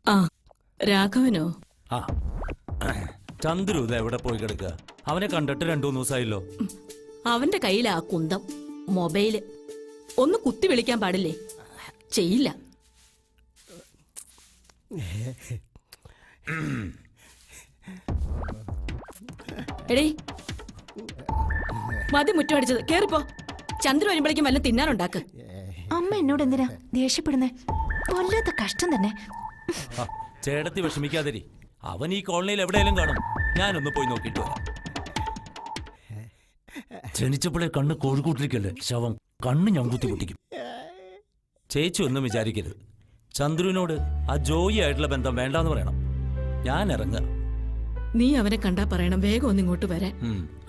ആ രാഘവനോ? ആ ചന്ദ്രു ഇത് എവിടെ പോയി കിടക്കുക? അവനെ കണ്ടിട്ട് 2-3 ദിവസമായല്ലോ. അവന്റെ കയ്യിലാ കുന്തം, മൊബൈല്. ഒന്ന് കുത്തി വിളിക്കാൻ പാടില്ലേ? ചെയ്യില്ല. എടീ, മതി മുറ്റമടിച്ചത്. കേറിപ്പോ. ചന്ദ്രു വരുമ്പോഴേക്കും വല്ല തിന്നാനുണ്ടാക്ക്. അമ്മ എന്നോട് എന്തിനാ ദേഷ്യപ്പെടുന്നേ? വല്ലാത്ത കഷ്ടം തന്നെ. ചേട്ടത്തി വിഷമിക്കാതിരി. അവൻ ഈ കോളനിയിൽ എവിടെയെങ്കിലും കാണും. ഞാനൊന്ന് പോയി നോക്കിയിട്ട് വരാം. ജനിച്ചപ്പോഴേ കണ്ണ് കോഴിക്കൂട്ടിരിക്കല്ലേ ശവം. കണ്ണ് ഞാൻ കുത്തി പൊട്ടിക്കും. ചേച്ചി ഒന്നും വിചാരിക്കരുത്. ചന്ദ്രുവിനോട് ആ ജോയി ആയിട്ടുള്ള ബന്ധം വേണ്ടാന്ന് പറയണം. ഞാൻ ഇറങ്ങാം. നീ അവനെ കണ്ടാ പറയണം വേഗം ഒന്ന് ഇങ്ങോട്ട് വരാൻ.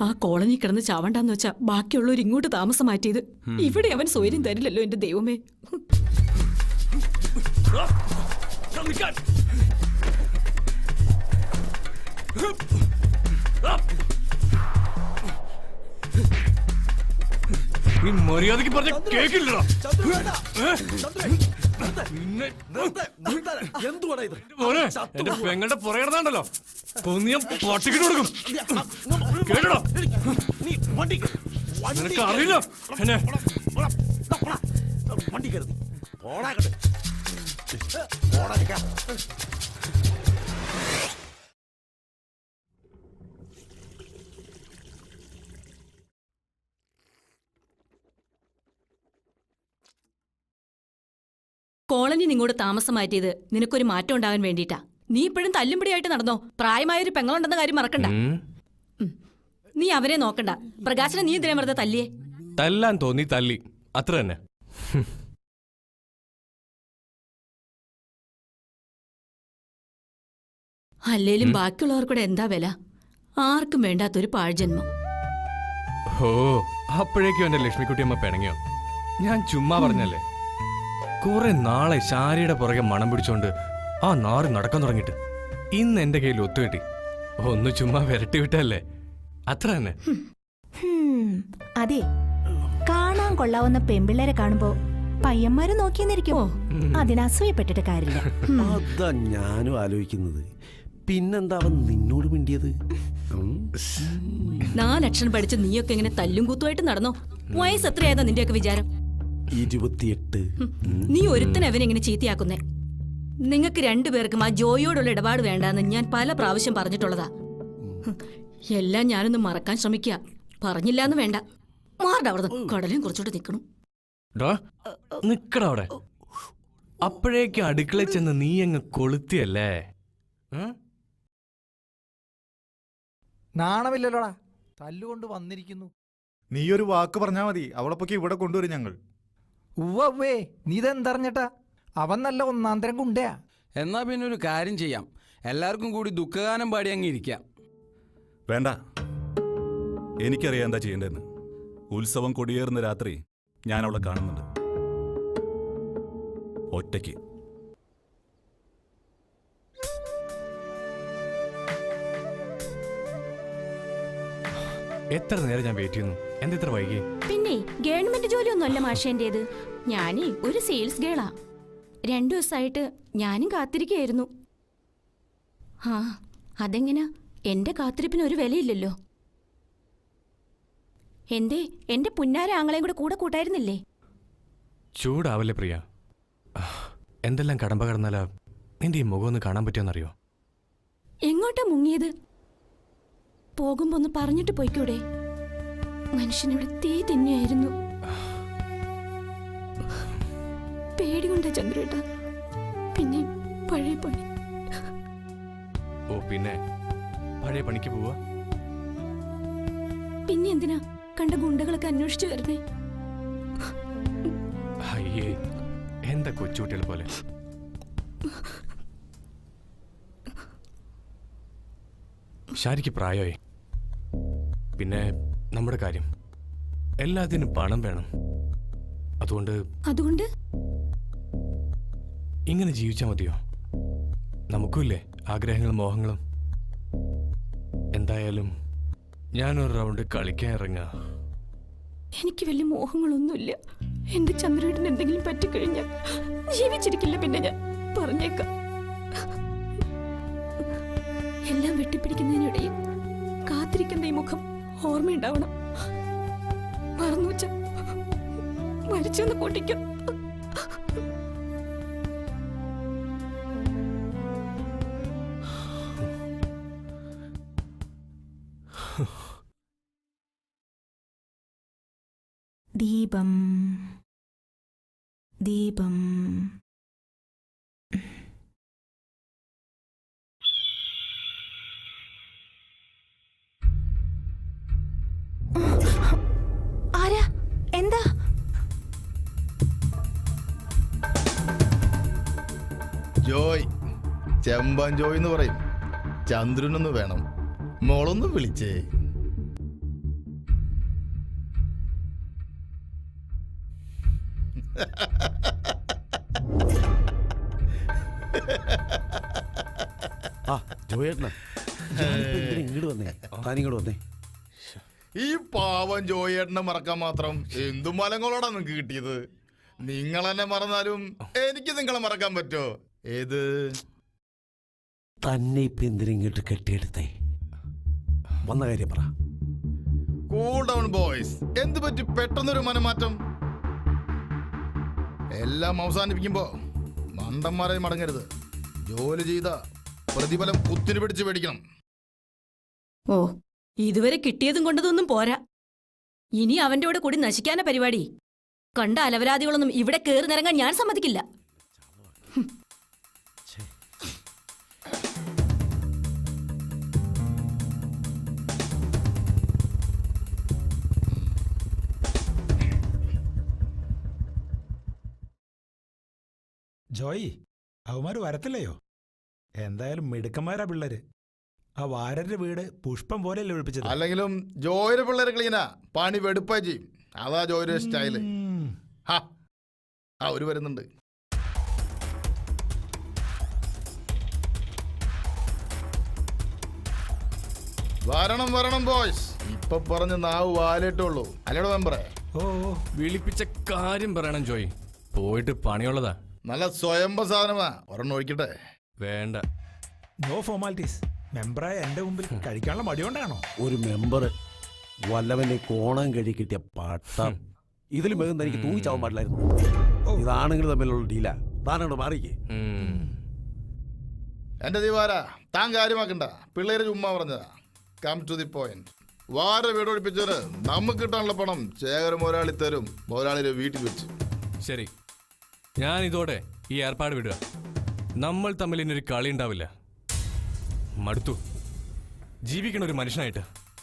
ആ കോളനി കിടന്ന് ചാവണ്ടാന്ന് വെച്ചാ ബാക്കിയുള്ളവർ ഇങ്ങോട്ട് താമസം മാറ്റിയത്. ഇവിടെ അവൻ സ്വൈര്യം തരില്ലല്ലോ എന്റെ ദൈവമേ. നീ മര്യാദക്ക് പറഞ്ഞ കേക്കില്ലടാ. എന്റെ പെങ്ങളുടെ പുറകിടന്നാണ്ടല്ലോ കൊന്നിയ പട്ടിക്കിട്ട് കൊടുക്കും. കേട്ടോ? നിനക്ക് അറിയില്ല എന്നെ. കോളനി നിങ്ങോട്ട് താമസം മാറ്റിയത് നിനക്കൊരു മാറ്റം ഉണ്ടാകാൻ വേണ്ടിയിട്ടാ. നീ ഇപ്പോഴും തല്ലുംപിടിയായിട്ട് നടന്നോ? പ്രായമായൊരു പെങ്ങളുണ്ടെന്ന കാര്യം മറക്കണ്ട. നീ അവരെ നോക്കണ്ട. പ്രകാശനെ നീ എന്തിനാ വെറുതെ തല്ലിയേ? തല്ലാൻ തോന്നി തല്ലി, അത്ര തന്നെ. അല്ലേലും ബാക്കിയുള്ളവർക്കൂടെ എന്താ വില? ആർക്കും വേണ്ടാത്തൊരു പാഴ്ജന്മം. ഓ, അപ്പോഴേക്കും എന്റെ ലക്ഷ്മിക്കുട്ടിയമ്മ പിണങ്ങിയോ? ഞാൻ ചുമ്മാ പറഞ്ഞല്ലേ. കുറെ നാളെ ശാരിയുടെ പുറകെ മണം പിടിച്ചോണ്ട് ആ നാറ് നടക്കാൻ തുടങ്ങിയിട്ട് ഇന്ന് എന്റെ കയ്യിൽ ഒത്തുകെട്ടി. ഒന്ന് ചുമ്മാ വിരട്ടി വിട്ടല്ലേ, അത്ര തന്നെ. അതെ, കാണാൻ കൊള്ളാവുന്ന പെമ്പിള്ളേരെ കാണുമ്പോ പയ്യന്മാര് നോക്കിയെന്നിരിക്കുമോ? അതിനസൂയപ്പെട്ടിട്ട് കാര്യമില്ല. അതാ ഞാനും ആലോചിക്കുന്നത്. പിന്നെന്താ അവൻ നിന്നോട് മിണ്ടിയത്? 4 അക്ഷരം പഠിച്ച് നീയൊക്കെ ഇങ്ങനെ തല്ലും കൂത്തുമായിട്ട് നടന്നോ? വയസ്സ് എത്രയായതാ നിന്റെയൊക്കെ വിചാരം? 28. നീ ഒരുത്തൻ അവനെ ഇങ്ങനെ ചീത്തയാക്കുന്നേ. നിങ്ങൾക്ക് രണ്ടുപേർക്കും ആ ജോയിയോടുള്ള ഇടപാട് വേണ്ടാന്ന് ഞാൻ പല പ്രാവശ്യം പറഞ്ഞിട്ടുള്ളതാ. എല്ലാം ഞാനൊന്ന് മറക്കാൻ ശ്രമിക്കുക. പറഞ്ഞില്ലാന്ന് വേണ്ട. മാറുടെ അവിടെ കടലും കുറച്ചോട്ട് നിൽക്കണം. നിക്കട അവിടെ. അപ്പോഴേക്കും അടുക്കള ചെന്ന് നീ അങ്ങ് കൊളുത്തിയല്ലേ. നാണമില്ലല്ലോടാ, തല്ലുകൊണ്ട് വന്നിരിക്കുന്നു. നീ ഒരു വാക്ക് പറഞ്ഞാ മതി, അവളപ്പൊക്കെ ഇവിടെ കൊണ്ടുവരും ഞങ്ങൾ. ഉവ്വേ, നീ ഇതെന്തറിഞ്ഞട്ടാ? അവൻ നല്ല ഒന്നാന്തരം കുണ്ടയാ. എന്നാ പിന്നെ ഒരു കാര്യം ചെയ്യാം, എല്ലാവർക്കും കൂടി ദുഃഖഗാനം പാടി അങ്ങ് ഇരിക്കാം. വേണ്ട, എനിക്കറിയാം എന്താ ചെയ്യേണ്ടതെന്ന്. ഉത്സവം കൊടിയേറുന്ന രാത്രി ഞാൻ അവളെ കാണുന്നുണ്ട്, ഒറ്റയ്ക്ക്. എത്ര നേരം ഞാൻ വെയിറ്റ് ചെയ്യുന്നു, എന്താ ഇത്ര വൈകി? പിന്നെ ഗവൺമെന്റ് ജോലിയൊന്നും അല്ല മാഷേന്റേത്. ഞാനേ ഒരു സെയിൽസ് ഗേളാ. 2 ദിവസമായിട്ട് ഞാനും കാത്തിരിക്കുകയായിരുന്നു. ആ, അതെങ്ങനാ? എന്റെ കാത്തിരിപ്പിന് ഒരു വിലയില്ലല്ലോ. എന്തേ, എന്റെ പുന്നാര ആങ്ങളെയും കൂടെ കൂട്ടായിരുന്നില്ലേ? ചൂടാവല്ലേ പ്രിയ. എന്തെല്ലാം കടമ്പ കടന്നാലാ നിന്റെ ഈ മുഖം ഒന്ന് കാണാൻ പറ്റുമെന്നറിയോ? എങ്ങോട്ടാ മുങ്ങിയത്? പോകുമ്പോ ഒന്ന് പറഞ്ഞിട്ട് പോയിക്കൂടെ? മനുഷ്യനിവിടെ തീ തന്നെയായിരുന്നു. പേടികൊണ്ടാ ചന്ദ്രേട്ടാ. പിന്നെ പഴയ പണി. ഓ, പിന്നെ പഴയ പണിക്ക് പോവാ? പിന്നെ എന്തിനാ കണ്ട ഗുണ്ടകളൊക്കെ അന്വേഷിച്ചു വരുന്നേ? അയ്യേ, എന്താ കൊച്ചുകുട്ടികൾ പോലെ. ശാരിക്ക് പ്രായമായി. പിന്നെ നമ്മുടെ കാര്യം, എല്ലാത്തിനും പണം വേണം. അതുകൊണ്ട് ഇങ്ങനെ ജീവിച്ചാൽ മതിയോ? നമുക്കുമില്ലേ ആഗ്രഹങ്ങളും മോഹങ്ങളും. എന്തായാലും ഞാനൊരു റൗണ്ട് കളിക്കാൻ ഇറങ്ങാ. എനിക്ക് വലിയ മോഹങ്ങളൊന്നുമില്ല. എന്റെ ചന്ദ്രേട്ടന് എന്തെങ്കിലും പറ്റിക്കഴിഞ്ഞാൽ ജീവിച്ചിരിക്കില്ല. പിന്നെ ഞാൻ പറഞ്ഞേക്കാം. എല്ലാം വെട്ടിപ്പിടിക്കുന്നതിനിടയിൽ കാത്തിരിക്കുന്ന ഈ മുഖം ഓർമ്മയുണ്ടാവണം. മറന്നു വെച്ച മരിച്ചെന്ന് കൂട്ടിക്കും. ദീപം ദീപം ആരാ? എന്താ? ജോയ്, ചെമ്പൻ ജോയ് എന്ന് പറയും. ചന്ദ്രനൊന്ന് വേണം, മോളൊന്ന് വിളിച്ചേ. ആ ജോയേട്ടനാ, ഞാനിപ്പോ എന്തിനാ ഇങ്ങോട്ട് വന്നേ? താനിങ്ങോട്ട് വന്നേ. ഈ പാവം ജോയേട്ടനെ മറക്കാൻ മാത്രം എന്തു മലങ്ങളോടാ നിങ്ങക്ക് കിട്ടിയത്? നിങ്ങൾ എന്നെ മറന്നാലും എനിക്ക് നിങ്ങളെ മറക്കാൻ പറ്റോ? ഏത് തന്നെ ഇപ്പൊ എന്തിനാ ഇങ്ങോട്ട് കെട്ടിയെടുത്തേ? വന്ന കാര്യം പറ. Cool down boys. എന്ത് പറ്റി പെട്ടെന്നൊരു മനമാറ്റം? എല്ലാം അവസാനിപ്പിക്കുമ്പോ മണ്ടന്മാരെ മടങ്ങരുത്. ജോലി ചെയ്ത പ്രതിഫലം കുത്തിരി പിടിച്ച് മേടിക്കണം. ഓ, ഇതുവരെ കിട്ടിയതും കൊണ്ടതൊന്നും പോരാ. ഇനി അവന്റെ കൂടെ കൂടി നശിക്കാന പരിപാടി. കണ്ട അലവരാദികളൊന്നും ഇവിടെ കേറി നിറങ്ങാൻ ഞാൻ സമ്മതിക്കില്ല. ജോയി, അവന്മാര് വരത്തില്ലയോ? എന്തായാലും മിടുക്കന്മാരാ പിള്ളേര്. ആ വാരന്റെ വീട് പുഷ്പം പോലെയല്ലേ ഒഴിപ്പിച്ചത്? അല്ലെങ്കിലും ജോയിയുടെ പിള്ളേരെ ക്ലീനാ, പണി വെടുപ്പാ ചെയ്യും. അതാ ജോയിയുടെ സ്റ്റൈല്. അവര് വരുന്നുണ്ട്. വരണം വരണം ബോയ്സ്. ഇപ്പൊ പറഞ്ഞ് നാവ് വാലിട്ടുള്ളൂ അല്ലേടോ മെമ്പറേ? ഓ വിളിപ്പിച്ച കാര്യം പറയണം ജോയ്. പോയിട്ട് പണിയുള്ളതാ. നല്ല സ്വയംഭ സാധനമാ. ഒരെണ്ണം ഒഴിക്കട്ടെ? വേണ്ട. No formalities. മെമ്പറായ എന്റെ മുമ്പിൽ കഴിക്കാനുള്ള മടിയോണ്ടാണോ? ഒരു മെമ്പർ വല്ലവനെ കോണം കഴി കിട്ടിയ പട്ടം. ഇതിലും വേഗം തനിക്ക് തൂങ്ങിച്ചാവാൻ പാടില്ലായിരുന്നു. ഇതാണെങ്കിലും തമ്മിലുള്ള ഡീലാ. താനോട് മാറിക്കേ. എന്റെ ദീവാര, താൻ കാര്യമാക്കണ്ട. പിള്ളേര് ചുമ്മാ പറഞ്ഞതാ. Come to the point. വാര വീട് ഒഴിപ്പിച്ചത് നമുക്ക് കിട്ടാനുള്ള പണം ശേഖര മുതലാളി തരും. മുതലാളിയുടെ വീട്ടിൽ വെച്ച്. ശരി, ഞാൻ ഇതോടെ ഈ ഏർപ്പാട് വിടുക. നമ്മൾ തമ്മിൽ ഇനിയൊരു കളി ഉണ്ടാവില്ല. മടുത്തു ജീവിക്കണ ഒരു മനുഷ്യനായിട്ട്.